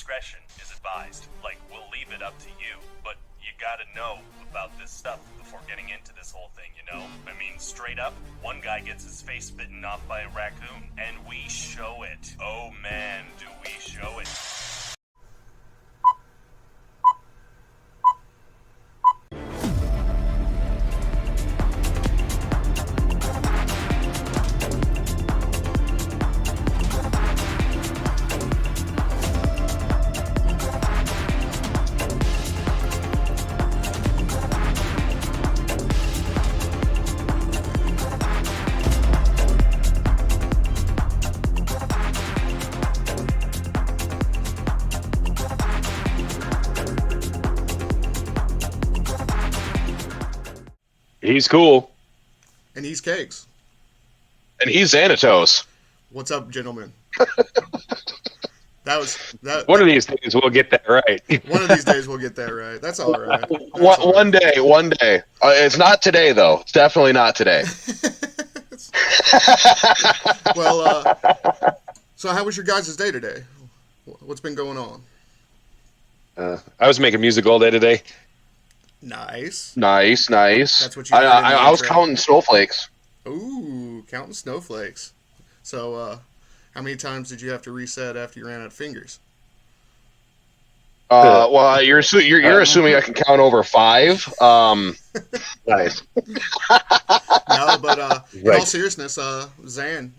discretion is advised. Like, we'll leave it up to you, but you gotta know about this stuff before getting into this whole thing, you know? I mean, straight up, one guy gets his face bitten off by a raccoon, and we show it. Oh man, do we show it. He's cool. And he's Kegs. And he's Xanatos. What's up, gentlemen? That. One of these days we'll get that right. One of these days we'll get that right. That's all right. One day. It's not today, though. It's definitely not today. Well, so how was your guys' day today? What's been going on? I was making music all day today. Nice. That's what you. I was counting snowflakes. Ooh, counting snowflakes. So, how many times did you have to reset after you ran out of fingers? Well, you're assuming I can count over 5. Nice. No, but in all seriousness, Zan,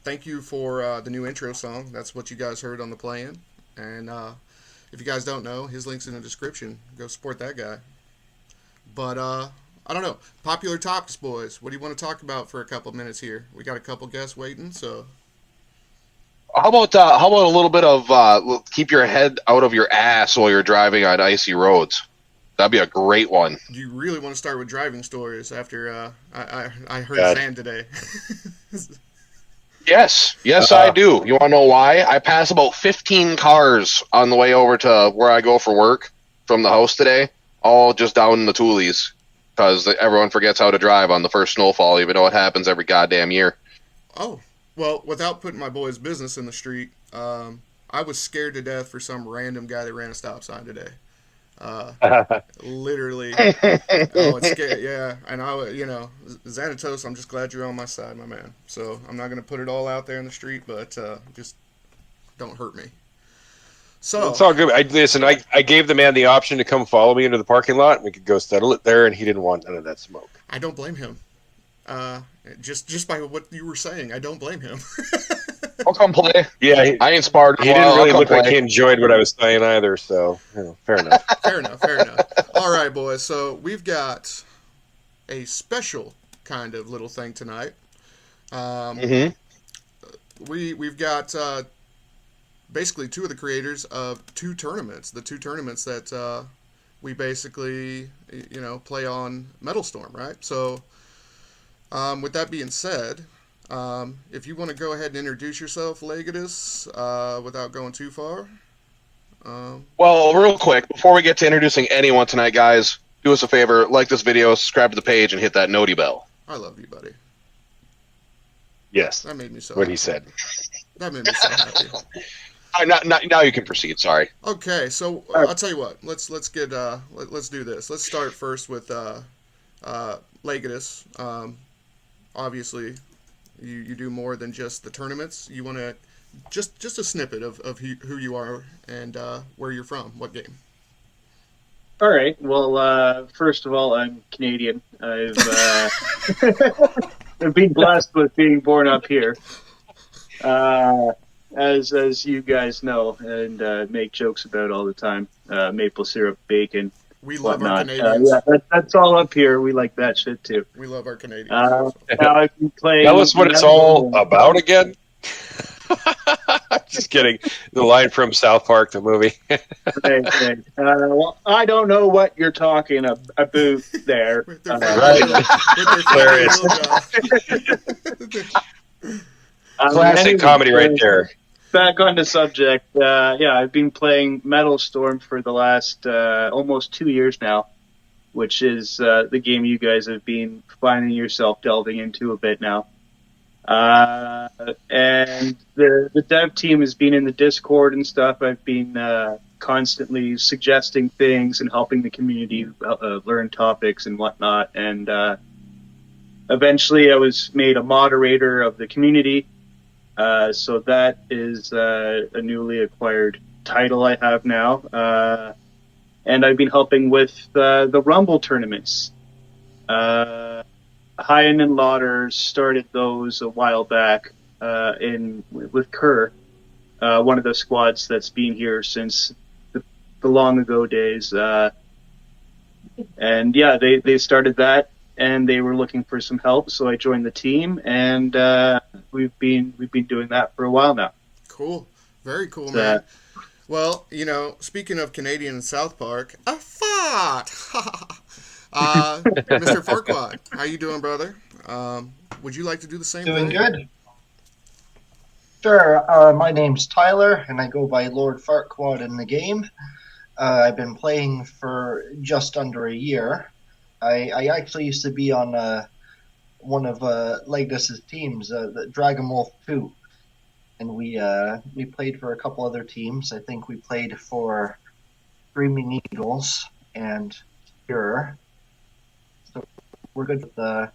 thank you for the new intro song. That's what you guys heard on the play-in. And if you guys don't know, his link's in the description. Go support that guy. But I don't know. Popular topics, boys. What do you want to talk about for a couple minutes here? We got a couple guests waiting, so. How about a little bit of keep your head out of your ass while you're driving on icy roads? That'd be a great one. Do you really want to start with driving stories after I heard Zan today? Yes, I do. You want to know why? I pass about 15 cars on the way over to where I go for work from the house today, all just down in the toolies, because everyone forgets how to drive on the first snowfall, even though it happens every goddamn year. Oh, well, without putting my boy's business in the street, I was scared to death for some random guy that ran a stop sign today. Literally. Oh, it's scary. Yeah, and Xanatos, I'm just glad you're on my side, my man. So I'm not gonna put it all out there in the street, but just don't hurt me. So it's all good. I gave the man the option to come follow me into the parking lot, and we could go settle it there, and he didn't want none of that smoke. I don't blame him. Just by what you were saying, I don't blame him. I'll come play. Yeah, I inspired. He didn't really look like he enjoyed what I was saying either. So, fair enough. Fair enough. All right, boys. So we've got a special kind of little thing tonight. We've got basically 2 of the creators of 2 tournaments. The 2 tournaments that we basically play on Metalstorm, right? So with that being said. If you want to go ahead and introduce yourself, Xanatos, without going too far. Well, real quick, before we get to introducing anyone tonight, guys, do us a favor, like this video, subscribe to the page, and hit that noti bell. I love you, buddy. Yes. That made me so what happy. he said. That made me so happy. Now you can proceed, sorry. Okay, so I'll tell you what. Let's do this. Let's start first with Xanatos. Obviously, you do more than just the tournaments. You want to just a snippet of who you are and where you're from, what game. All right. Well, first of all, I'm Canadian. I've been blessed with being born up here, as you guys know, and make jokes about all the time. Maple syrup, bacon. We love whatnot. our Canadians. That's all up here. We like that shit too. We love our Canadians. Now I've been playing. Tell us what it's all about again. Just kidding. The line from South Park, the movie. Right. Well, I don't know what you're talking about there. Right. Hilarious. Classic comedy right there. Back on the subject. I've been playing Metalstorm for the last almost 2 years now, which is the game you guys have been finding yourself delving into a bit now. And the dev team has been in the Discord and stuff. I've been constantly suggesting things and helping the community learn topics and whatnot. And eventually I was made a moderator of the community. So that is a newly acquired title I have now. And I've been helping with the Rumble tournaments. Hyen and Lauder started those a while back with Kerr, one of the squads that's been here since the long ago days. And yeah, they started that, and they were looking for some help, so I joined the team, and we've been doing that for a while now. Cool, very cool, man. Well, speaking of Canadian and South Park, a fart. Mr. Farquaad, how you doing, brother? Would you like to do the same Doing thing? good. Sure. My name's Tyler, and I go by Lord Farquaad in the game. I've been playing for just under a year. I actually used to be on one of Legdus's teams, the Dragon Wolf 2. And we played for a couple other teams. I think we played for Screaming Eagles and Pure. So we're good with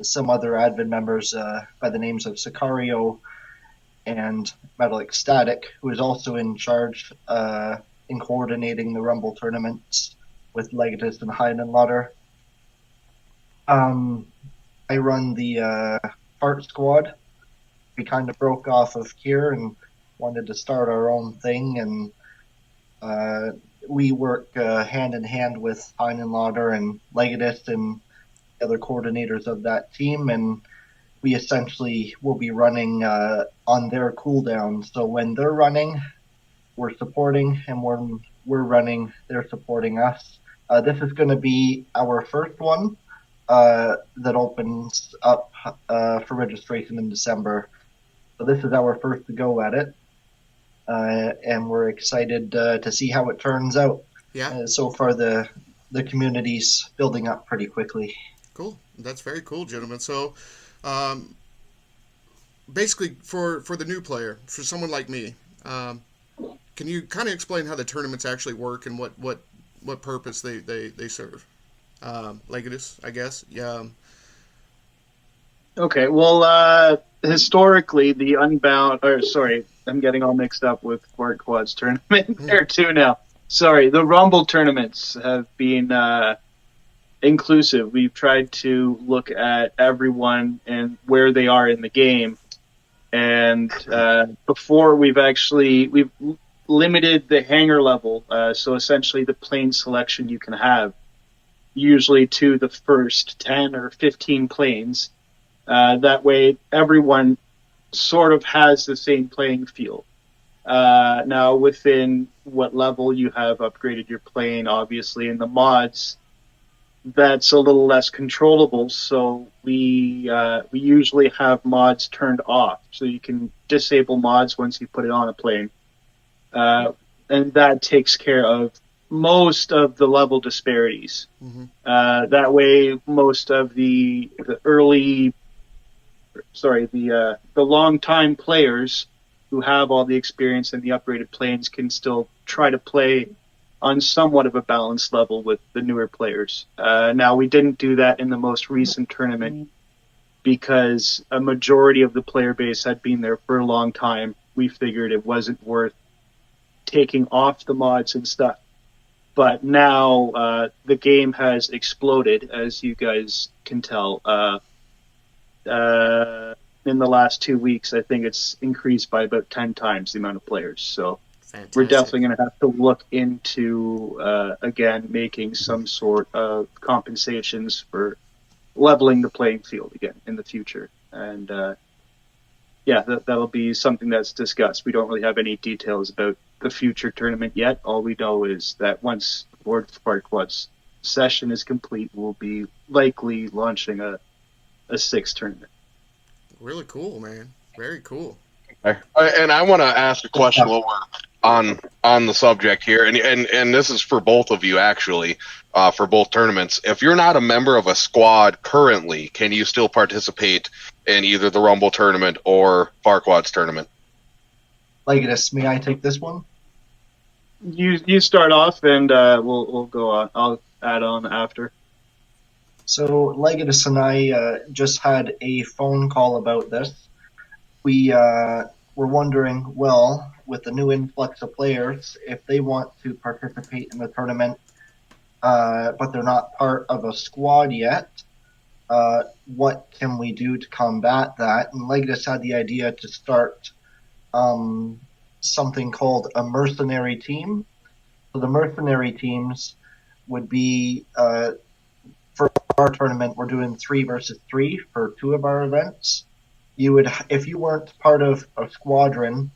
some other admin members by the names of Sicario and Metal Ecstatic, who is also in charge in coordinating the Rumble tournaments with Legatus and Hyen and Lauder. I run the Heart Squad. We kind of broke off of Kier and wanted to start our own thing, and we work hand in hand with Hyen and Lauder and Legatus and the other coordinators of that team, and we essentially will be running on their cooldown. So when they're running, we're supporting, and when we're running, they're supporting us. This is going to be our first one that opens up for registration in December. So this is our first go at it, and we're excited to see how it turns out. Yeah. So far, the community's building up pretty quickly. Cool. That's very cool, gentlemen. So, basically, for the new player, for someone like me, can you kind of explain how the tournaments actually work and what purpose they serve? Legatus, I guess. Yeah. Okay, well, historically, the Unbound, I'm getting all mixed up with Farquaad's tournament there too now. Sorry, the Rumble tournaments have been inclusive. We've tried to look at everyone and where they are in the game. And before, we've limited the hangar level, so essentially the plane selection you can have, usually to the first 10 or 15 planes. That way, everyone sort of has the same playing field. Now, within what level you have upgraded your plane, obviously, in the mods, that's a little less controllable. So we usually have mods turned off, so you can disable mods once you put it on a plane, and that takes care of most of the level disparities. Mm-hmm. That way, most of the long-time players who have all the experience and the upgraded planes can still try to play on somewhat of a balanced level with the newer players. Now, we didn't do that in the most recent tournament because a majority of the player base had been there for a long time. We figured it wasn't worth taking off the mods and stuff. But now the game has exploded, as you guys can tell. In the last 2 weeks, I think it's increased by about 10 times the amount of players. So Fantastic. We're definitely going to have to look into, again, making some sort of compensations for leveling the playing field again in the future. And that'll be something that's discussed. We don't really have any details about the future tournament yet. All we know is that once Lord Farquaad's session is complete, we'll be likely launching a 6th tournament. Really cool, man. Very cool. And I want to ask a question while we're on the subject here, and this is for both of you actually, for both tournaments. If you're not a member of a squad currently, can you still participate in either the Rumble tournament or Farquaad's tournament. Legatus, may I take this one? You start off, and we'll go on. I'll add on after. So Legatus and I just had a phone call about this. We were wondering, well, with the new influx of players, if they want to participate in the tournament, but they're not part of a squad yet, what can we do to combat that? And Legatus had the idea to start something called a mercenary team. So the mercenary teams would be, for our tournament, we're doing 3 versus 3 for 2 of our events. You would, if you weren't part of a squadron,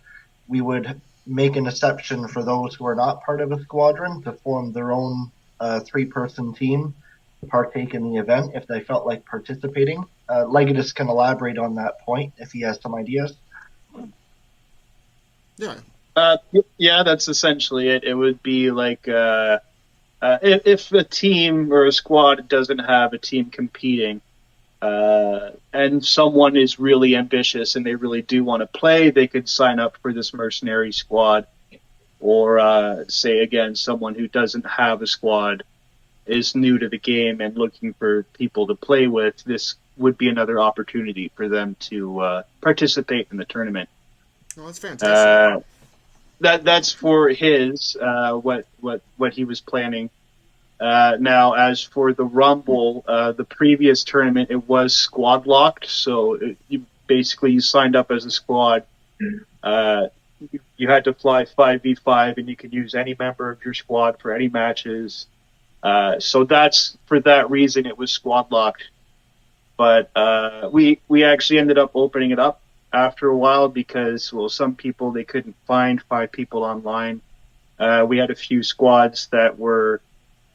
we would make an exception for those who are not part of a squadron to form their own 3-person team to partake in the event if they felt like participating. Legatus can elaborate on that point if he has some ideas. Yeah. Yeah, that's essentially it. It would be like if a team or a squad doesn't have a team competing, and someone is really ambitious and they really do want to play, they could sign up for this mercenary squad. Or say again, someone who doesn't have a squad is new to the game and looking for people to play with. This would be another opportunity for them to participate in the tournament. Oh, that's fantastic. That's for his what he was planning. Now, as for the Rumble, the previous tournament, it was squad locked. So you signed up as a squad. You had to fly 5v5, and you could use any member of your squad for any matches. So that's for that reason it was squad locked. But we actually ended up opening it up after a while because, well, some people, they couldn't find 5 people online. We had a few squads that were,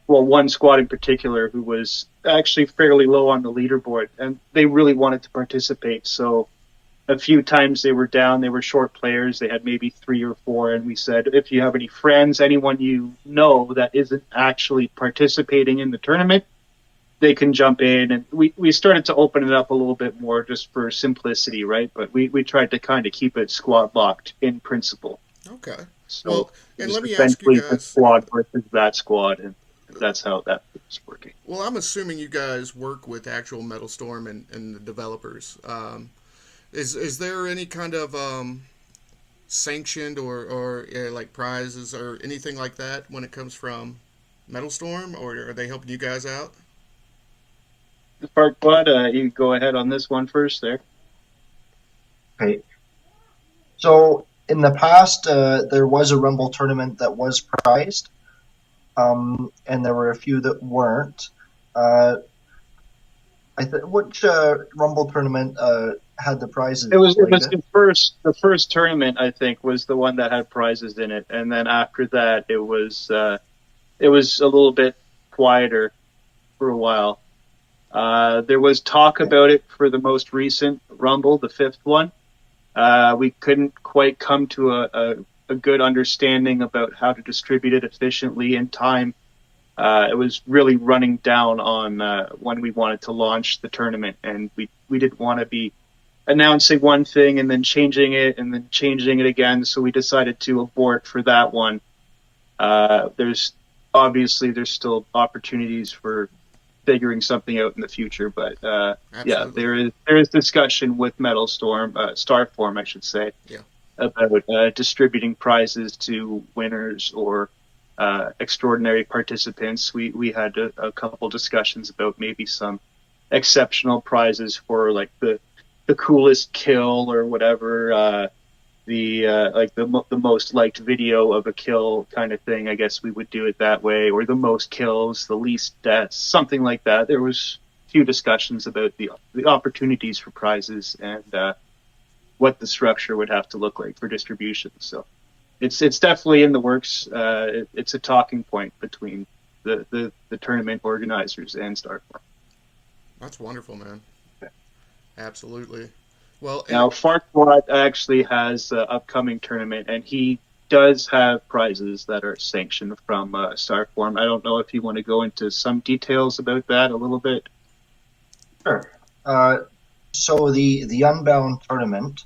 well, one squad in particular who was actually fairly low on the leaderboard, and they really wanted to participate. So a few times they were down, they were short players, they had maybe 3 or 4, and we said, if you have any friends, anyone you know that isn't actually participating in the tournament, they can jump in. And we started to open it up a little bit more just for simplicity, right? But we tried to kind of keep it squad locked in principle. Okay. So Well, and let me ask you essentially the guys. squad versus that squad, and that's how that was working. Well, I'm assuming you guys work with actual Metalstorm and the developers. Is there any kind of sanctioned or like prizes or anything like that when it comes from Metalstorm, or are they helping you guys out? Farquaad, you go ahead on this one first there. Okay. So in the past, there was a Rumble tournament that was prized, and there were a few that weren't. Which Rumble tournament had the prizes? It was the first tournament, I think, was the one that had prizes in it, and then after that it was a little bit quieter for a while. There was talk about it for the most recent Rumble, the 5th one. We couldn't quite come to a good understanding about how to distribute it efficiently in time. It was really running down on when we wanted to launch the tournament, and we didn't want to be announcing one thing and then changing it and then changing it again, so we decided to abort for that one. There's still opportunities for figuring something out in the future, but yeah, there is discussion with Metalstorm, Starform, I should say, yeah, about distributing prizes to winners or extraordinary participants. We had a couple discussions about maybe some exceptional prizes for like the coolest kill or whatever, the most liked video of a kill kind of thing. I guess we would do it that way, or the most kills, the least deaths, something like that. There was a few discussions about the opportunities for prizes and what the structure would have to look like for distribution. So it's definitely in the works. It's a talking point between the tournament organizers and Starform. That's wonderful, man. Absolutely. Well, now Farquaad actually has an upcoming tournament, and he does have prizes that are sanctioned from Starform. I don't know if you want to go into some details about that a little bit. Sure. So the Unbound tournament,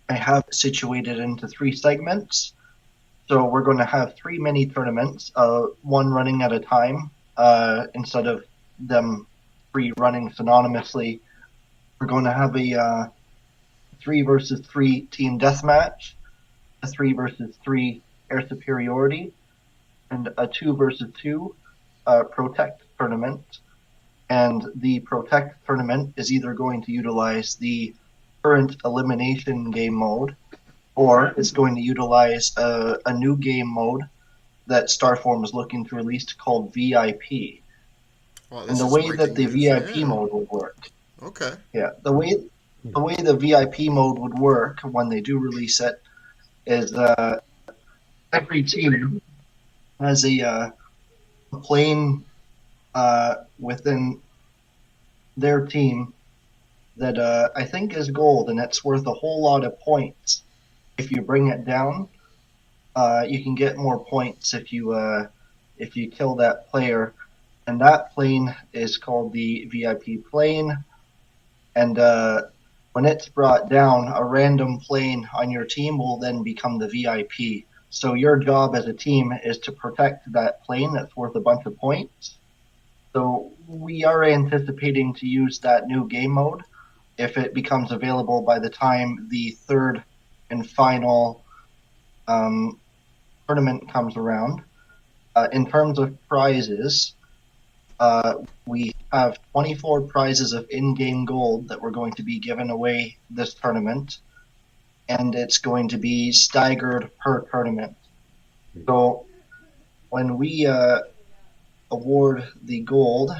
I have it situated into 3 segments. So we're going to have 3 mini tournaments, one running at a time, instead of them 3 running synonymously. We're going to have a 3 versus 3 team deathmatch, a 3 versus 3 air superiority, and a 2 versus 2 protect tournament. And the protect tournament is either going to utilize the current elimination game mode, or it's going to utilize a new game mode that Starform is looking to release called VIP. Wow, And this the is way that breaking the news. VIP Yeah. mode would work, Okay. the way the VIP mode would work when they do release it is every team has a plane within their team that I think is gold, and it's worth a whole lot of points. If you bring it down, you can get more points if you kill that player, and that plane is called the VIP plane. And when it's brought down, a random plane on your team will then become the VIP. So your job as a team is to protect that plane that's worth a bunch of points. So we are anticipating to use that new game mode if it becomes available by the time the 3rd and final tournament comes around. In terms of prizes, we have 24 prizes of in-game gold that we're going to be giving away this tournament, and it's going to be staggered per tournament. So when we award the gold,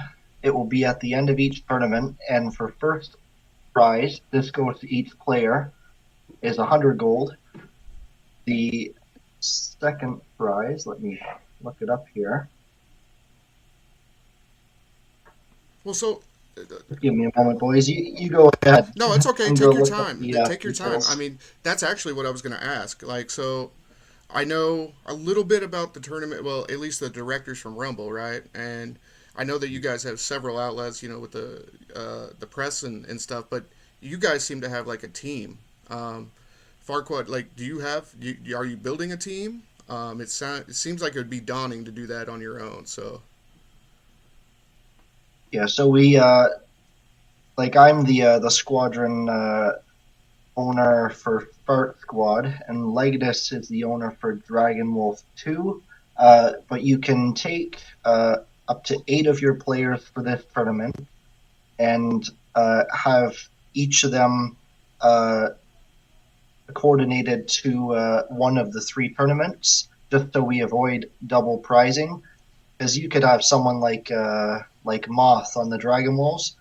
it will be at the end of each tournament, and for first prize, this goes to each player, is 100 gold. The second prize, let me look it up here. Well, so Give me a moment, boys. You go ahead. no, it's okay. I'm Take going to your look up time. the Take your time. I details. mean, that's actually what I was going to ask. Like, so I know a little bit about the tournament. Well, at least the directors from Rumble, right? And I know that you guys have several outlets, with the press and stuff. But you guys seem to have like a team. Farquaad, like, do you have? Are you building a team? It seems like it would be daunting to do that on your own. So Yeah, so we like I'm the squadron owner for Fart Squad, and Legdus is the owner for Dragon Wolf 2. But you can take up to 8 of your players for this tournament and have each of them coordinated to one of the 3 tournaments, just so we avoid double prizing. Because you could have someone like Moth on the Dragon Wolves.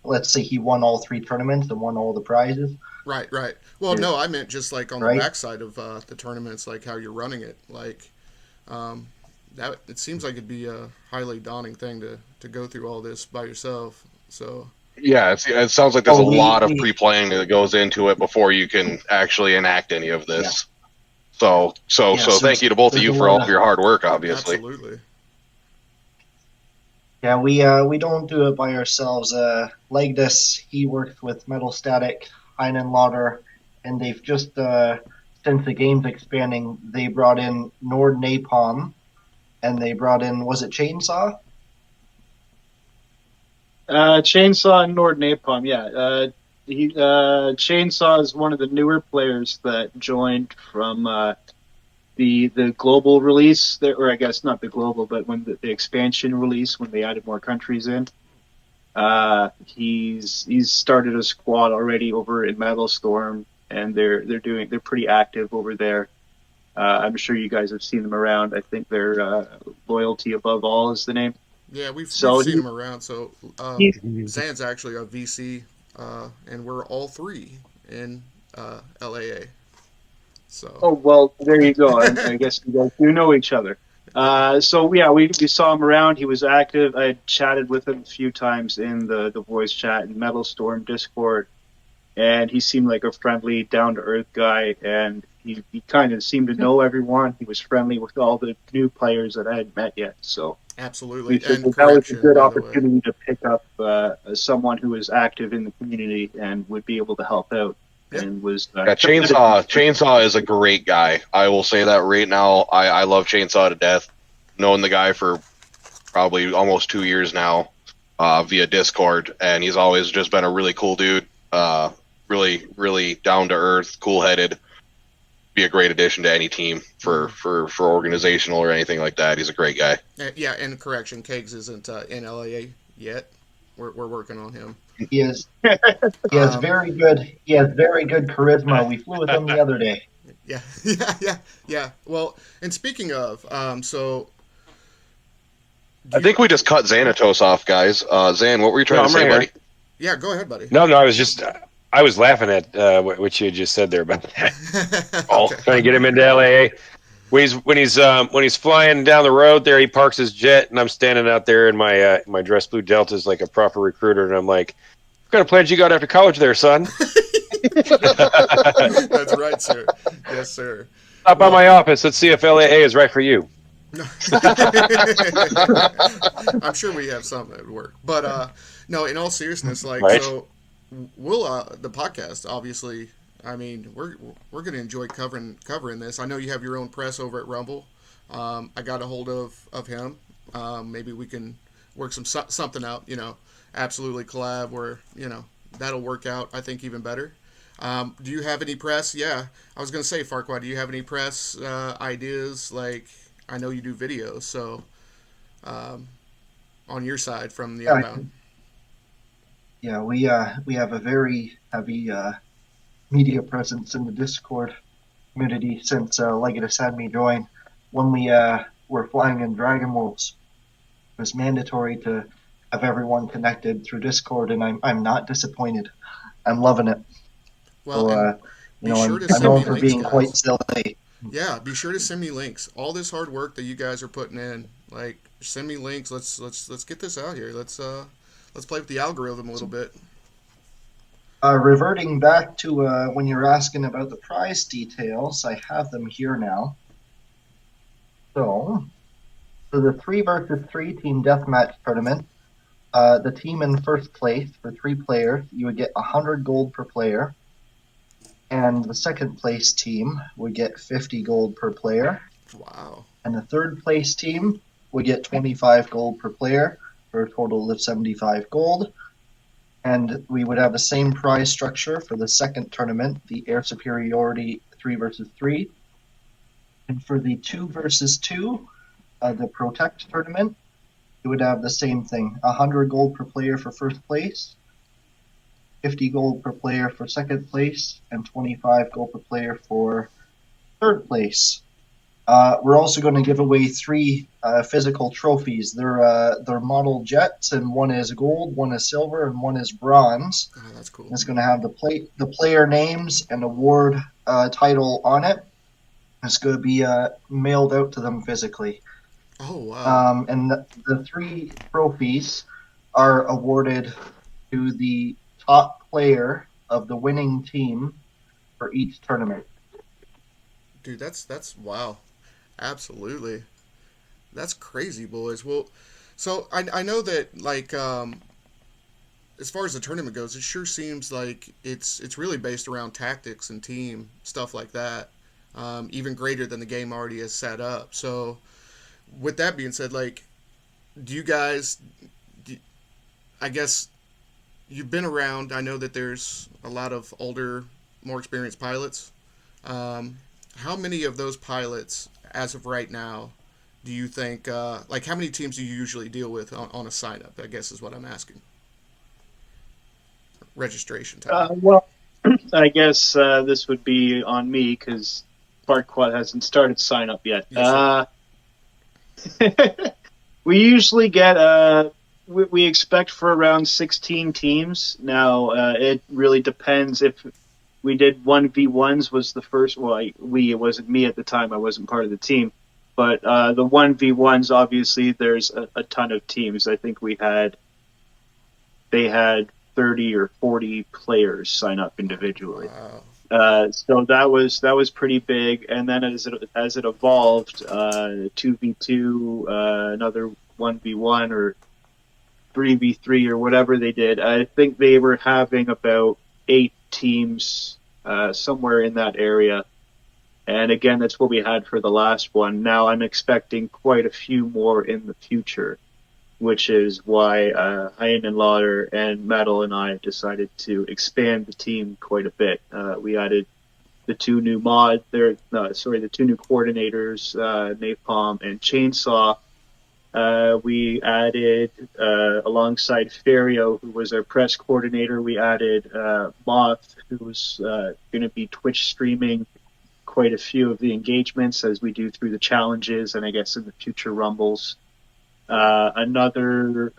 Let's say he won all 3 tournaments and won all the prizes. right, right. Well, no, I meant just like on the Right? backside of the tournaments, like how you're running it. Like, that it seems like it'd be a highly daunting thing to go through all this by yourself. So Yeah, it sounds like there's a Oh, lot of pre-planning that goes into it before you can actually enact any of yeah, this. So yes, thank you to both of there's a you for lot all of of your hard work, obviously. absolutely. yeah. We don't do it by ourselves. Like this, he works with Metal Static, Heinenlauder, and they've just since the game's expanding, they brought in Nord Napalm, and they brought in, was it Chainsaw? Chainsaw and Nord Napalm, yeah. Chainsaw is one of the newer players that joined from the global release, or I guess not the global, but when the expansion release, when they added more countries in. He's started a squad already over in Metalstorm, and they're pretty active over there. I'm sure you guys have seen them around. I think their Loyalty Above All is the name. Yeah, we've So seen him around. So he Zan's actually a VC, and we're all 3 in LAA. So Oh, well, there you go. I guess you guys do know each other. yeah, So yeah, we saw him around. He was active. I chatted with him a few times in the voice chat in Metalstorm Discord, and he seemed like a friendly, down to earth guy. And he kind of seemed to know everyone. He was friendly with all the new players that I had met yet. So Absolutely. We And figured that was a correction, good by the way. opportunity to pick up someone who was active in the community and would be able to help out. Yeah. And was Yeah, Chainsaw is a great guy. I will say that right now. I love Chainsaw to death. Known the guy for probably almost 2 years now, via Discord, and he's always just been a really cool dude. Really, really down to earth, cool headed. Be a great addition to any team for organizational or anything like that. He's a great guy. Yeah, and correction, Kegs isn't in LA yet. We're working on him. He has Um, very good. He has very good charisma. We flew with him the other day. Yeah, yeah. Well, and speaking of, so I think we just cut Xanatos off, guys. Zan, what were you trying to say, I'm right buddy? here. yeah, go ahead, buddy. No, I was laughing at what you just said there about that. Okay. Trying to get him into LAA. When he's flying down the road there, he parks his jet, and I'm standing out there in my dress blue Deltas like a proper recruiter, and I'm like, "What kind of plans you got after college, there, son?" That's right, sir. Yes, sir. Stop by my office. Let's see if LAA is right for you. I'm sure we have something that would work, but no. In all seriousness, like Right. so, we'll the podcast. Obviously, I mean, we're gonna enjoy covering this. I know you have your own press over at Rumble. I got a hold of him. Maybe we can work something out. Absolutely collab where that'll work out. I think even better. Do you have any press? Yeah, I was gonna say, Farquaad. Do you have any press ideas? Like, I know you do videos, so on your side from the Unbound. Yeah, we have a very heavy media presence in the Discord community since Legatus had me join. When we were flying in Dragon Wolves, it was mandatory to have everyone connected through Discord, and I'm not disappointed. I'm loving it. Well, So, and be sure to I'm send known me for links, being guys. quite silly. Yeah, be sure to send me links. All this hard work that you guys are putting in, like, send me links. Let's get this out here. Let's play with the algorithm a little bit. Reverting back to when you were asking about the prize details, I have them here now. So, for the 3 versus 3 team deathmatch tournament, the team in first place for 3 players, you would get 100 gold per player, and the second place team would get 50 gold per player, Wow. and the third place team would get 25 gold per player for a total of 75 gold. And we would have the same prize structure for the second tournament, the Air Superiority 3 versus 3. And for the 2 versus 2, the Protect tournament, it would have the same thing: 100 gold per player for first place, 50 gold per player for second place, and 25 gold per player for third place. We're also going to give away 3 physical trophies. They're model jets, and one is gold, one is silver, and one is bronze. Oh, that's cool. It's going to have the player names and award title on it. It's going to be mailed out to them physically. Oh, wow. And the 3 trophies are awarded to the top player of the winning team for each tournament. Dude, that's wow. Absolutely. That's crazy, boys. Well, so I know that, like, as far as the tournament goes, it sure seems like it's really based around tactics and team stuff like that, even greater than the game already is set up. So, with that being said, like, do you guys? I guess you've been around. I know that there's a lot of older, more experienced pilots. How many of those pilots, as of right now, do you think? Like, how many teams do you usually deal with on a sign up? I guess is what I'm asking. Registration time. Well, I guess this would be on me because Farquaad hasn't started sign up yet. Yes, We usually get we expect for around 16 teams. Now it really depends if we did 1v1s was the first. Well, it wasn't me at the time. I wasn't part of the team. But the 1v1s, obviously, there's a ton of teams. I think they had 30 or 40 players sign up individually. Wow. So that was pretty big. And then as it evolved, 2v2, another 1v1 or 3v3 or whatever they did. I think they were having about 8 teams, somewhere in that area. And again, that's what we had for the last one. Now I'm expecting quite a few more in the future, which is why Hein and Lauder and Metal and I decided to expand the team quite a bit. We added the 2 new the 2 new coordinators, Napalm and Chainsaw. We added, alongside Ferio, who was our press coordinator, we added Moth, who was going to be Twitch streaming quite a few of the engagements as we do through the challenges and I guess in the future Rumbles. Another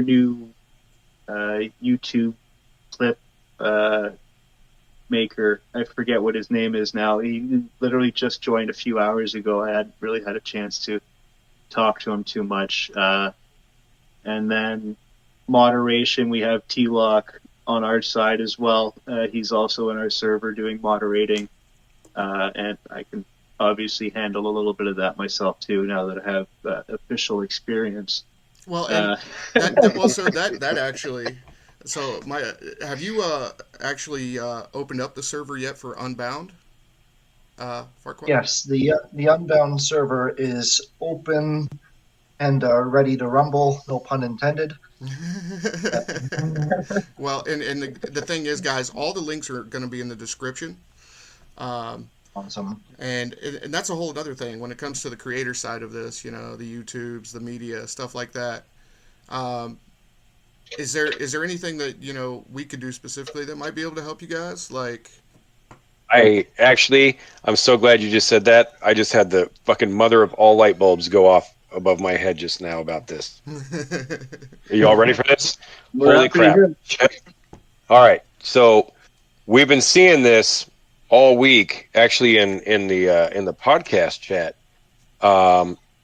new YouTube clip maker. I forget what his name is now. He literally just joined a few hours ago. I hadn't really had a chance to talk to him too much. And then moderation, we have T-Lock on our side as well. He's also in our server doing moderating. And I can obviously handle a little bit of that myself too, now that I have official experience. Well, and that actually. So, have you actually opened up the server yet for Unbound? Farquaad? Yes, the Unbound server is open and ready to rumble. No pun intended. Well, and the thing is, guys, all the links are going to be in the description. Awesome. And that's a whole other thing when it comes to the creator side of this, the YouTubes, the media, stuff like that. Is there anything that, we could do specifically that might be able to help you guys? Like, I'm so glad you just said that. I just had the fucking mother of all light bulbs go off above my head just now about this. Are you all ready for this? Holy crap. All right. So we've been seeing this all week, actually in the podcast chat.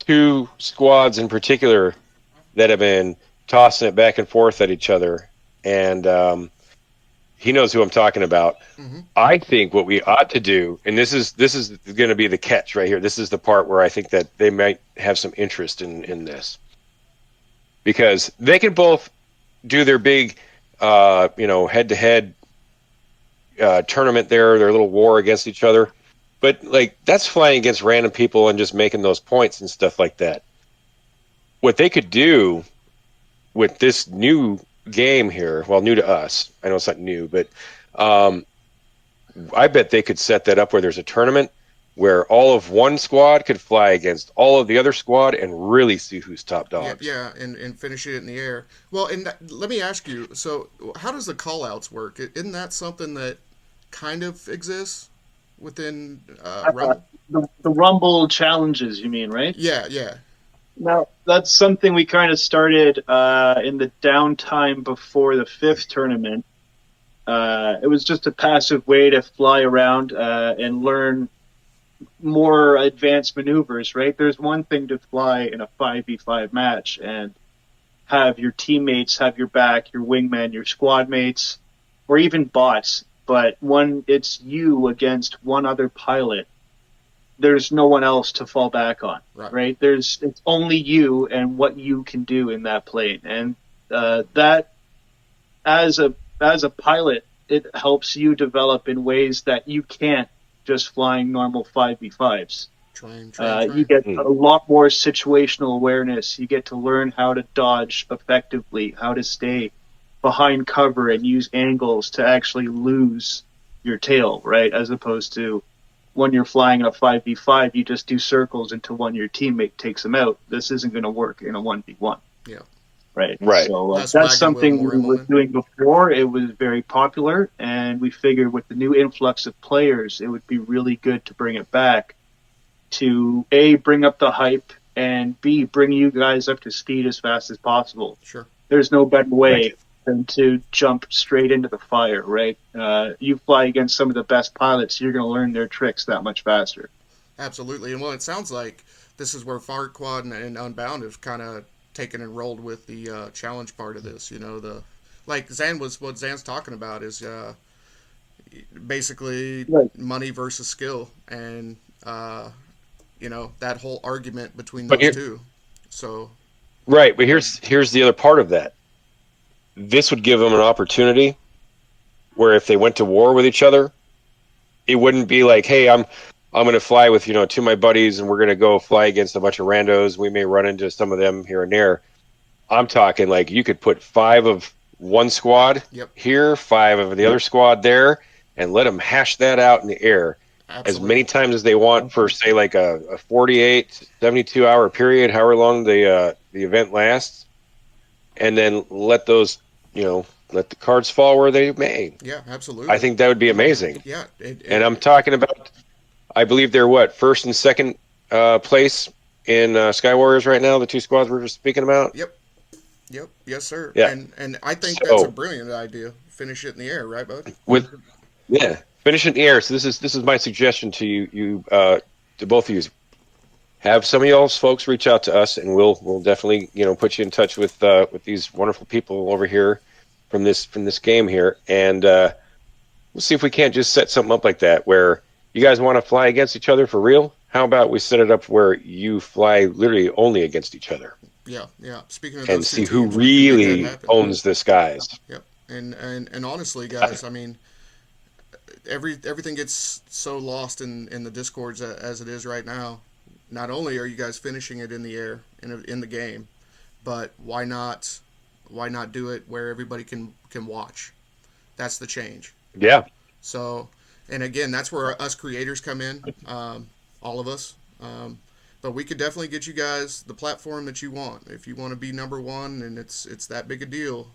2 squads in particular that have been tossing it back and forth at each other, and he knows who I'm talking about. Mm-hmm. I think what we ought to do, and this is going to be the catch right here. This is the part where I think that they might have some interest in this, because they can both do their big, head-to-head tournament there, their little war against each other. But like, that's flying against random people and just making those points and stuff like that. What they could do with this new game here, well, new to us, I know it's not new, but I bet they could set that up where there's a tournament where all of one squad could fly against all of the other squad and really see who's top dogs. Yeah, and finish it in the air. Well, and let me ask you, so how does the call-outs work? Isn't that something that kind of exists within Rumble? The Rumble challenges, you mean, right? Yeah. Now, that's something we kind of started in the downtime before the 5th tournament. It was just a passive way to fly around and learn more advanced maneuvers, right? There's one thing to fly in a 5v5 match and have your teammates have your back, your wingmen, your squad mates, or even bots. But when it's you against one other pilot, there's no one else to fall back on, right? It's only you and what you can do in that plane, and that as a pilot, it helps you develop in ways that you can't just flying normal 5v5s. You get a lot more situational awareness. You get to learn how to dodge effectively, how to stay behind cover and use angles to actually lose your tail, right? As opposed to when you're flying in a 5v5, you just do circles until one of your teammate takes them out. This isn't going to work in a 1v1. Yeah. Right. Right. So that's something we were doing before. It was very popular, and we figured with the new influx of players, it would be really good to bring it back to A, bring up the hype, and B, bring you guys up to speed as fast as possible. Sure. There's no better way than to jump straight into the fire, right? You fly against some of the best pilots, you're going to learn their tricks that much faster. Absolutely. And well, it sounds like this is where Farquaad and Unbound have kind of taken and rolled with the challenge part of this. Like what Zan's talking about is basically money versus skill, and that whole argument between those two. So Right, but here's the other part of that. This would give them an opportunity where if they went to war with each other, it wouldn't be like, hey, I'm going to fly with two of my buddies, and we're going to go fly against a bunch of randos. We may run into some of them here and there. I'm talking like you could put 5 of one squad Yep. here, 5 of the other squad there, and let them hash that out in the air as Absolutely. many times as they want for, say, like a 48, 72-hour period, however long the event lasts, and then let those, let the cards fall where they may. Yeah, I absolutely. think that would be amazing. Yeah, And I'm talking about, I believe they're first and second place in Sky Warriors right now, the 2 squads we were just speaking about? Yep. Yep. Yes, sir. Yeah. And I think that's a So, brilliant idea. Finish it in the air, right, bud? finish in the air. So this is my suggestion to you to both of you. Have some of y'all's folks reach out to us, and we'll definitely put you in touch with these wonderful people over here from this game here, and we'll see if we can't just set something up like that where you guys want to fly against each other for real. How about we set it up where you fly literally only against each other Yeah, yeah. Speaking of and those two see who teams, we can make that really happen. owns the skies? Yep. And honestly, guys, I mean, everything gets so lost in the discords as it is right now. Not only are you guys finishing it in the air in the game, but why not do it where everybody can watch? That's the change. Yeah, So, and again, that's where us creators come in, all of us. But we could definitely get you guys the platform that you want. If you want to be number one and it's that big a deal,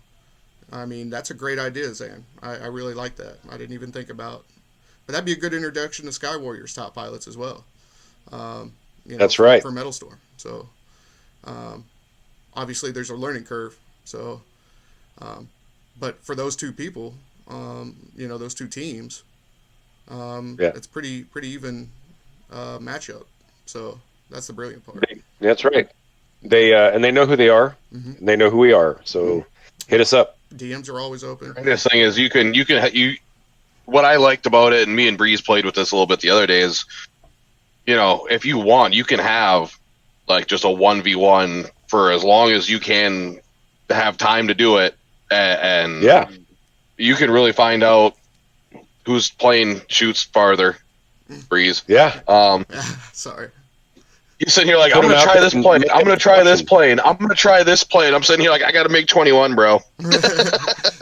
I mean, that's a great idea, Zan. I really like that. I didn't even think about. But that'd be a good introduction to Sky Warriors top pilots as well. Um, that's right. for Metalstorm. So, um, obviously, there's a learning curve. So, but for those two people, those two teams, Yeah, it's pretty even matchup. So that's the brilliant part. that's right. They know who they are, Mm-hmm. and they know who we are. So hit us up. DMs are always open. This thing is you. What I liked about it, and me and Breeze played with this a little bit the other day, is if you want, you can have like just a 1v1 for as long as you can have time to do it, and Yeah, you can really find out who's playing shoots farther. Breeze. yeah. Sorry. You sitting here like, I'm Put 'em gonna out try there this and plane. make I'm that gonna try this discussion. plane. I'm gonna try this plane. I'm sitting here like, I gotta make 21, bro.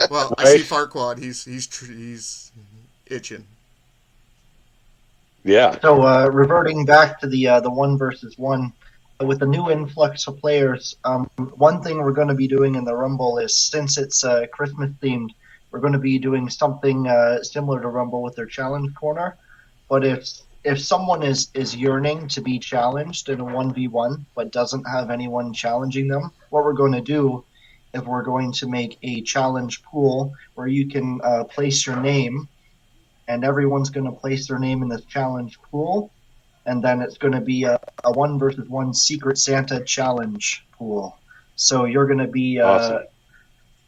Well, I Right. see Farquad. He's itching. Yeah, So reverting back to the 1 versus 1, with the new influx of players, one thing we're going to be doing in the Rumble is, since it's Christmas themed, we're going to be doing something similar to Rumble with their challenge corner. But if someone is yearning to be challenged in a 1v1 but doesn't have anyone challenging them, what we're going to do is we're going to make a challenge pool where you can place your name, and everyone's going to place their name in this challenge pool, and then it's going to be a 1 versus 1 Secret Santa challenge pool. So you're going to be awesome.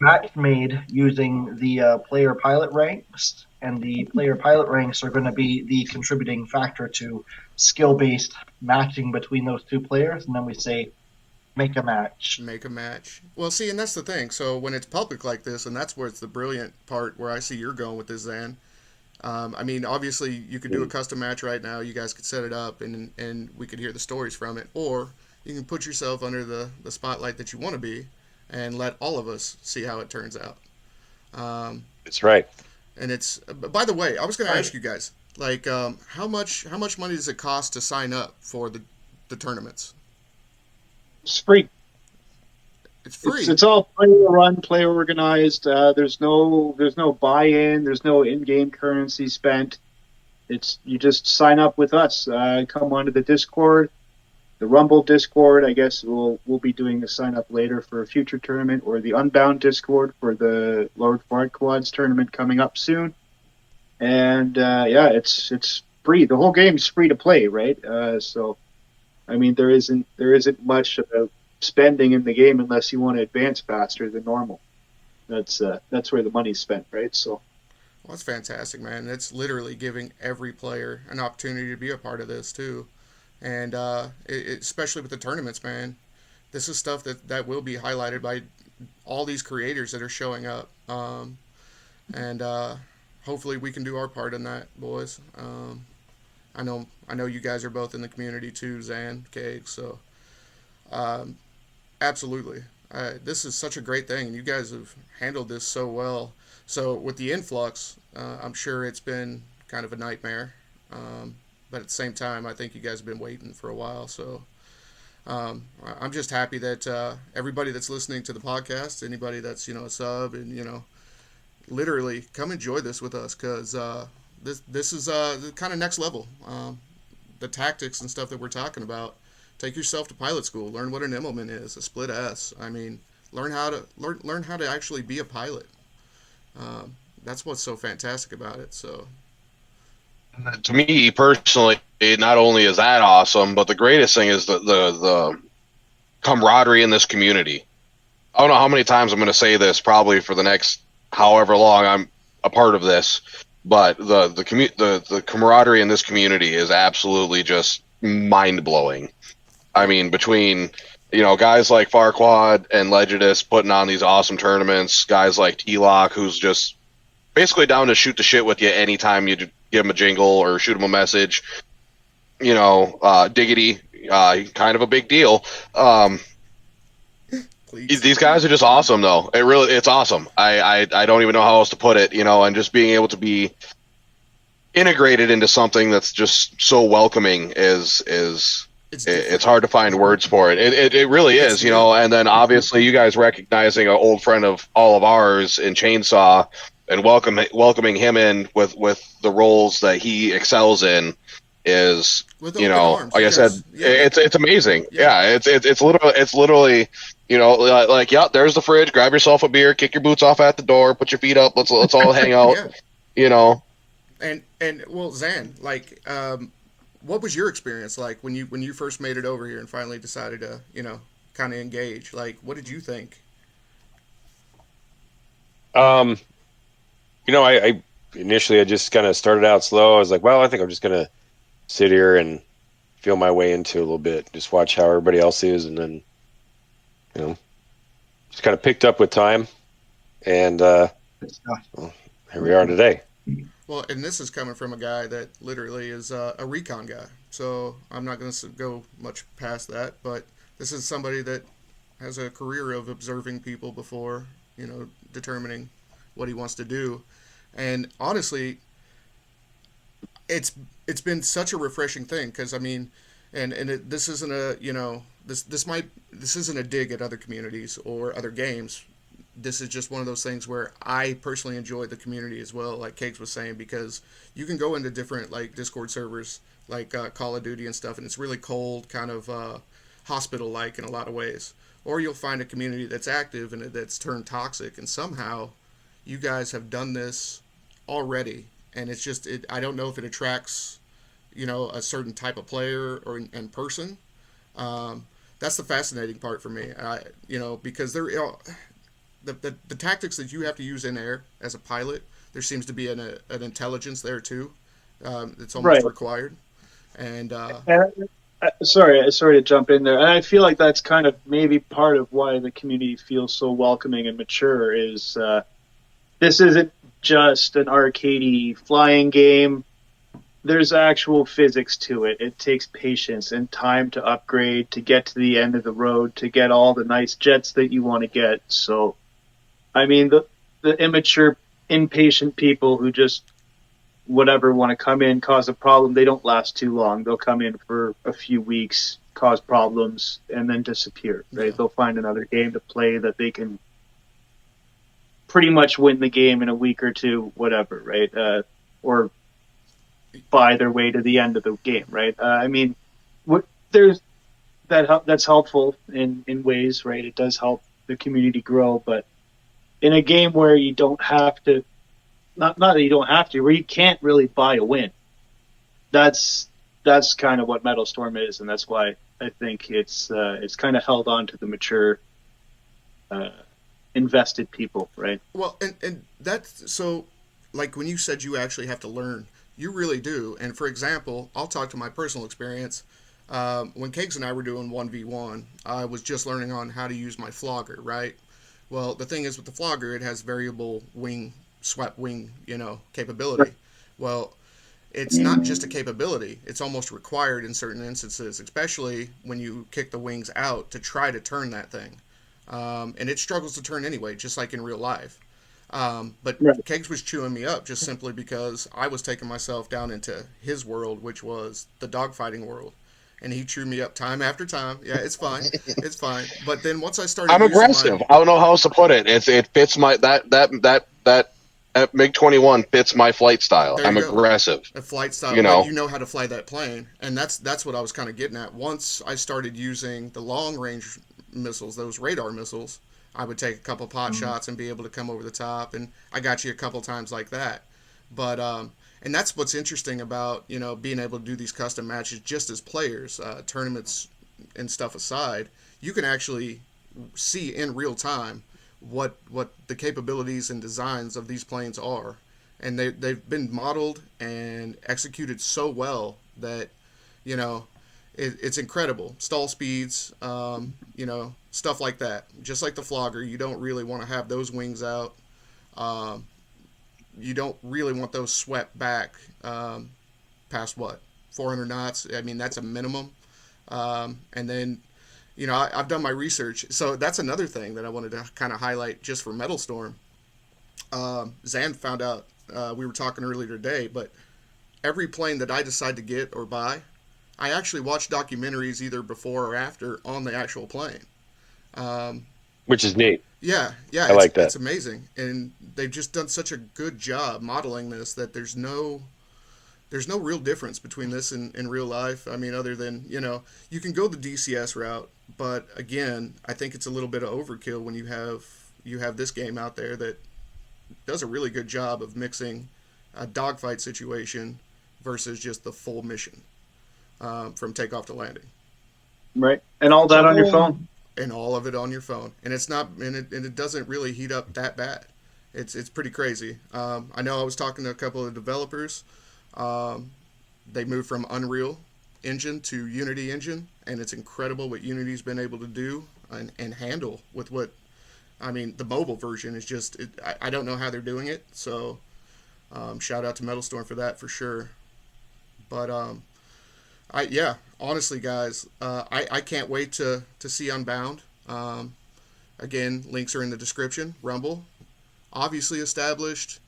match made using the player pilot ranks, and the player pilot ranks are going to be the contributing factor to skill based matching between those two players, and then we say make a match. Make a match. Well, see, and that's the thing. So when it's public like this, and that's where it's the brilliant part where I see you're going with this, Zan. I mean, obviously, you could do a custom match right now. You guys could set it up, and we could hear the stories from it. Or you can put yourself under the spotlight that you want to be, and let all of us see how it turns out. That's right. And it's, by the way, I was going to ask you guys, like, how much money does it cost to sign up for the tournaments? It's free. It's free. It's all player run, player organized. There's no buy-in. There's no in-game currency spent. It's you just sign up with us. Come onto the Discord, the Rumble Discord. I guess we'll be doing the sign up later for a future tournament, or the Unbound Discord for the Longform Quads tournament coming up soon. And yeah, it's free. The whole game's free to play, right? So I mean, there isn't much spending in the game unless you want to advance faster than normal. That's where the money's spent, right? So Well, that's fantastic, man. It's literally giving every player an opportunity to be a part of this too, and especially with the tournaments, man. this is stuff that will be highlighted by all these creators that are showing up. And hopefully we can do our part in that, boys. I know you guys are both in the community too, Zan, Kegs. So absolutely, this is such a great thing, and you guys have handled this so well. So with the influx, I'm sure it's been kind of a nightmare, but at the same time, I think you guys have been waiting for a while. So I'm just happy that everybody that's listening to the podcast, anybody that's a sub, and literally come enjoy this with us, because this is kind of next level. The tactics and stuff that we're talking about. Take yourself to pilot school. Learn what an Immelman is, a split S. I mean, learn how to actually be a pilot. That's what's so fantastic about it. So, To me personally, not only is that awesome, but the greatest thing is the camaraderie in this community. I don't know how many times I'm going to say this, probably for the next however long I'm a part of this, but the camaraderie in this community is absolutely just mind blowing. I mean, between guys like Farquad and Legidus putting on these awesome tournaments, guys like T-Lock, who's just basically down to shoot the shit with you anytime you give him a jingle or shoot him a message. Diggity, kind of a big deal. These guys are just awesome, though. It's awesome. I don't even know how else to put it, and just being able to be integrated into something that's just so welcoming is it's hard to find words for it. It really is, and then obviously you guys recognizing an old friend of all of ours in Chainsaw and welcoming him in with the roles that he excels in is, with open arms, like I said, it's amazing. Yeah, it's literally there's the fridge, grab yourself a beer, kick your boots off at the door, put your feet up, let's all hang out. And well, Zan, what was your experience like when you first made it over here and finally decided to kind of engage? Like, what did you think? I initially I just kind of started out slow. I was like, well, I think I'm just gonna sit here and feel my way into a little bit, just watch how everybody else is, and then just kind of picked up with time, and well, here we are today. Well, and this is coming from a guy that literally is a recon guy, so I'm not going to go much past that. But this is somebody that has a career of observing people before, determining what he wants to do. And honestly, it's been such a refreshing thing, because I mean, this isn't this isn't a dig at other communities or other games. This is just one of those things where I personally enjoy the community as well, like Kegs was saying, because you can go into different Discord servers like Call of Duty and stuff, and it's really cold, kind of hospital-like in a lot of ways. Or you'll find a community that's active and that's turned toxic, and somehow you guys have done this already, and it's just I don't know if it attracts a certain type of player or in person. That's the fascinating part for me, because the tactics that you have to use in air as a pilot, there seems to be an intelligence there too. It's almost required. And sorry to jump in there. And I feel like that's kind of maybe part of why the community feels so welcoming and mature is this isn't just an arcadey flying game. There's actual physics to it. It takes patience and time to upgrade, to get to the end of the road, to get all the nice jets that you want to get. So, I mean, the immature, impatient people who just whatever want to come in, cause a problem, they don't last too long. They'll come in for a few weeks, cause problems, and then disappear, right? Yeah. They'll find another game to play that they can pretty much win the game in a week or two, whatever, right? Or buy their way to the end of the game, right? I mean, there's that's helpful in ways, right? It does help the community grow, but in a game where you don't have to, not that you don't have to, where you can't really buy a win, that's kind of what Metalstorm is, and that's why I think it's kind of held on to the mature, invested people, right? Well, and that's so, like when you said you actually have to learn, you really do. And for example, I'll talk to my personal experience. When Kegs and I were doing 1v1, I was just learning on how to use my flogger, right? Well, the thing is with the flogger, it has variable wing, swept wing, capability. Well, it's not just a capability, it's almost required in certain instances, especially when you kick the wings out to try to turn that thing. And it struggles to turn anyway, just like in real life. But Right. Kegs was chewing me up just simply because I was taking myself down into his world, which was the dogfighting world. And he chewed me up time after time. Yeah, it's fine. It's fine. But then once I started I'm using my. aggressive. I don't know how else to put it. It fits my that MiG 21 fits my flight style. There you I'm go. aggressive. A flight style, You but know. you know how to fly that plane, and that's what I was kind of getting at. Once I started using the long range missiles, those radar missiles, I would take a couple pot shots and be able to come over the top, and I got you a couple times like that. But and that's what's interesting about being able to do these custom matches just as players, tournaments and stuff aside, you can actually see in real time what the capabilities and designs of these planes are, and they've been modeled and executed so well that you know it's incredible. Stall speeds, stuff like that. Just like the flogger, you don't really want to have those wings out. Um, you don't really want those swept back past what 400 knots. I mean, that's a minimum. And then I've done my research, so that's another thing that I wanted to kind of highlight just for Metalstorm. Zan found out, we were talking earlier today, but every plane that I decide to get or buy, I actually watch documentaries either before or after on the actual plane. Um, which is neat. yeah, I it's like that. amazing, and they've just done such a good job modeling this that there's no real difference between this and real life. I mean, other than you can go the DCS route, but again, I think it's a little bit of overkill when you have this game out there that does a really good job of mixing a dogfight situation versus just the full mission, from takeoff to landing, Right. And all So that on your going phone. and all of it on your phone. And it's not, and it doesn't really heat up that bad. It's pretty crazy. I know I was talking to a couple of developers. Um, they moved from Unreal Engine to Unity Engine, and it's incredible what Unity's been able to do and handle with what. I mean, the mobile version is just. I don't know how they're doing it. So, shout out to Metalstorm for that for sure. But honestly, guys, I can't wait to see Unbound. Again, links are in the description. Rumble, obviously established.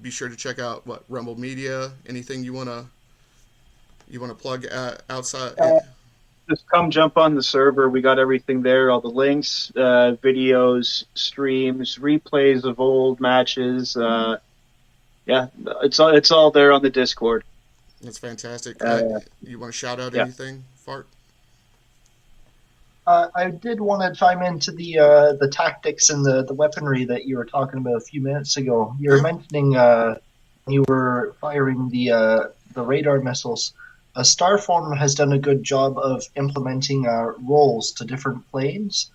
Be sure to check out what Rumble Media. Anything you wanna plug outside? uh, Just come jump on the server. We got everything there. All the links, videos, streams, replays of old matches. Yeah, it's all there on the Discord. That's fantastic. Uh, You want to shout out yeah. anything, Fart? I did want to chime into the tactics and the weaponry that you were talking about a few minutes ago. You were Yeah. mentioning you were firing the radar missiles. Starform has done a good job of implementing roles to different planes.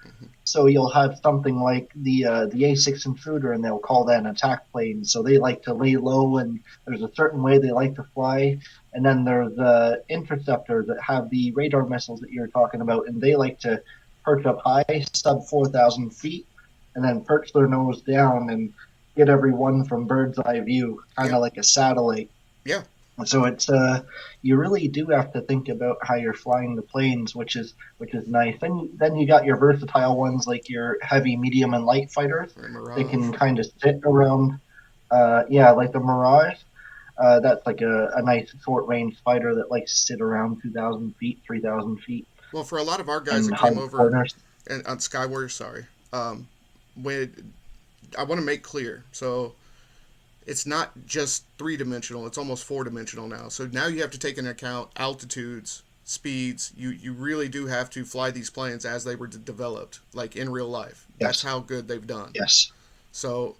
So you'll have something like the A6 intruder, and they'll call that an attack plane. So they like to lay low, and there's a certain way they like to fly. And then there's the interceptors that have the radar missiles that you're talking about, and they like to perch up high, sub 4,000 feet, and then perch their nose down and get everyone from bird's eye view, kind Yeah. of like a satellite. Yeah. So it's you really do have to think about how you're flying the planes, which is nice. Then you got your versatile ones like your heavy, medium, and light fighters. Or They Mirage. can kind of sit around, yeah, like the Mirage. That's like a nice short range fighter that likes to sit around 2,000 feet, 3,000 feet, Well, for a lot of our guys and that came hunt over corners. and on Skyward, sorry. When I want to make clear, so it's not just three-dimensional; it's almost four-dimensional now. So now you have to take into account altitudes, speeds. You really do have to fly these planes as they were developed, like in real life. That's Yes, how good they've done. yes, So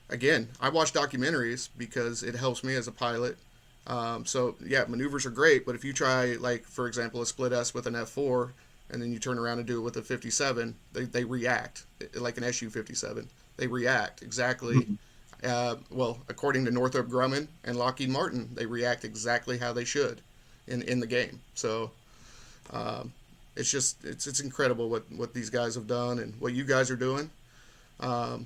again, I watch documentaries because it helps me as a pilot. So yeah, maneuvers are great, but if you try, like for example, a split S with an F4, and then you turn around and do it with a 57, they react like an SU-57. They react exactly. Mhm. Well, according to Northrop Grumman and Lockheed Martin, they react exactly how they should in the game. So It's incredible what these guys have done and what you guys are doing. And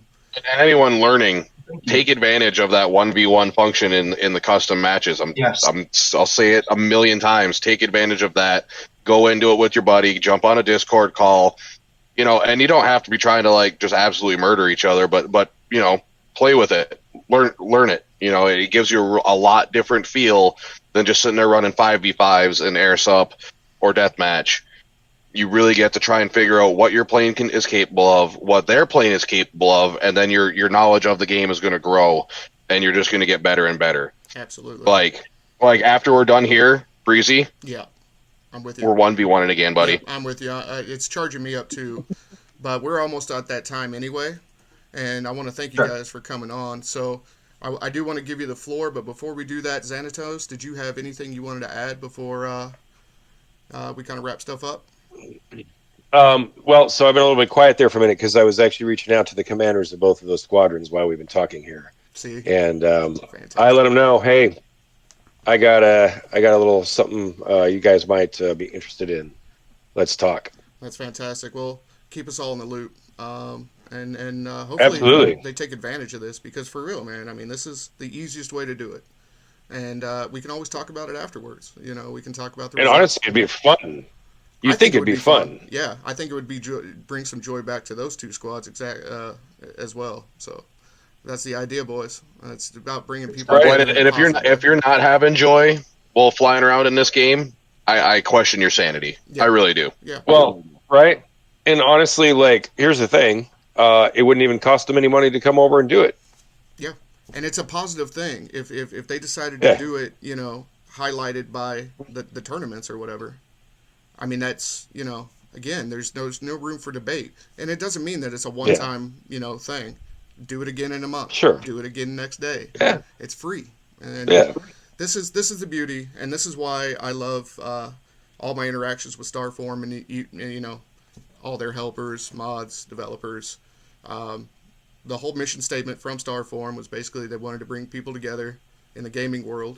anyone learning, take advantage of that 1v1 function in the custom matches. I'll say it a million times. Take advantage of that. Go into it with your buddy. Jump on a Discord call. And you don't have to be trying to like just absolutely murder each other, but play with it. Learn it. It gives you a lot different feel than just sitting there running 5v5s and air sup or deathmatch. You really get to try and figure out what your plane is capable of, what their plane is capable of, and then your knowledge of the game is going to grow, and you're just going to get better and better. Absolutely. Like after we're done here, Breezy. Yeah, I'm with you. We're 1v1 again, buddy. Yeah, I'm with you. It's charging me up too, but we're almost at that time anyway, and I want to thank you guys for coming on. So I do want to give you the floor, but before we do that, Xanatos, did you have anything you wanted to add before we kind of wrap stuff up? Well, so I've been a little bit quiet there for a minute because I was actually reaching out to the commanders of both of those squadrons while we've been talking here. See, and I let them know, hey, I got a little something you guys might be interested in. Let's talk. That's fantastic. Well, keep us all in the loop, and hopefully Absolutely. they take advantage of this because for real, man. I mean, this is the easiest way to do it, and we can always talk about it afterwards. We can talk about the. And results. honestly, it'd be fun. You think it'd be fun? Yeah, I think it would be bring some joy back to those two squads as well. So that's the idea, boys. It's about bringing people. Right. And if you're not having joy while flying around in this game, I question your sanity. Yeah. I really do. Yeah. Well, right. And honestly, like, here's the thing: it wouldn't even cost them any money to come over and do it. Yeah, and it's a positive thing if they decided to do it, highlighted by the tournaments or whatever. I mean, that's, again, there's no room for debate. And it doesn't mean that it's a one-time, thing. Do it again in a month. Sure. Do it again next day. Yeah. It's free. And this is the beauty, and this is why I love all my interactions with Starform and all their helpers, mods, developers. The whole mission statement from Starform was basically they wanted to bring people together in the gaming world.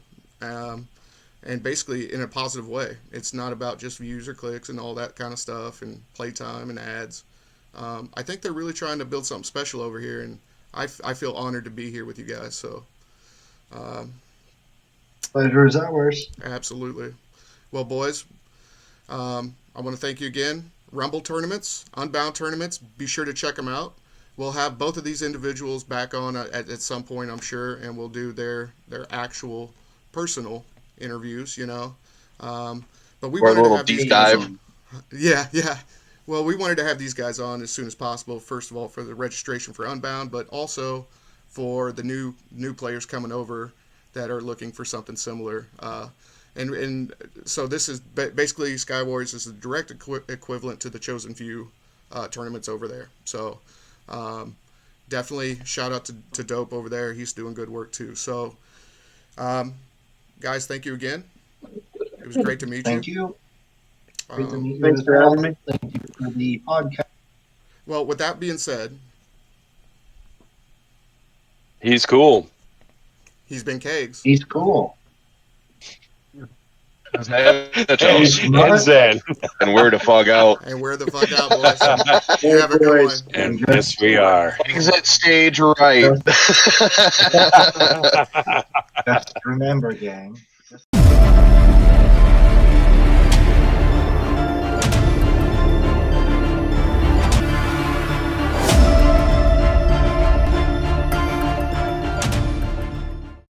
And basically in a positive way. It's not about just views or clicks and all that kind of stuff and playtime and ads. I think they're really trying to build something special over here, and I feel honored to be here with you guys. So, pleasure is ours. Absolutely. Well, boys, I want to thank you again. Rumble tournaments, Unbound tournaments, be sure to check them out. We'll have both of these individuals back on at some point, I'm sure, and we'll do their actual personal interviews, but we wanted to have these guys on. Yeah. Well, we wanted to have these guys on as soon as possible. First of all, for the registration for Unbound, but also for the new players coming over that are looking for something similar. And so this is basically Sky Warriors is a direct equivalent to the Chosen Few tournaments over there. So definitely shout out to Dope over there. He's doing good work too. So. Guys, thank you again. It was great to meet you. Thank you. Great to meet you. Thanks for having me. Thank you for the podcast. Well, with that being said, he's cool. He's been Kegs. He's cool. Xanatos. And Zen. And we're the fuck out. And we're the fuck out, boys. You have a good one. And yes, we are. Exit stage right. Just remember, gang.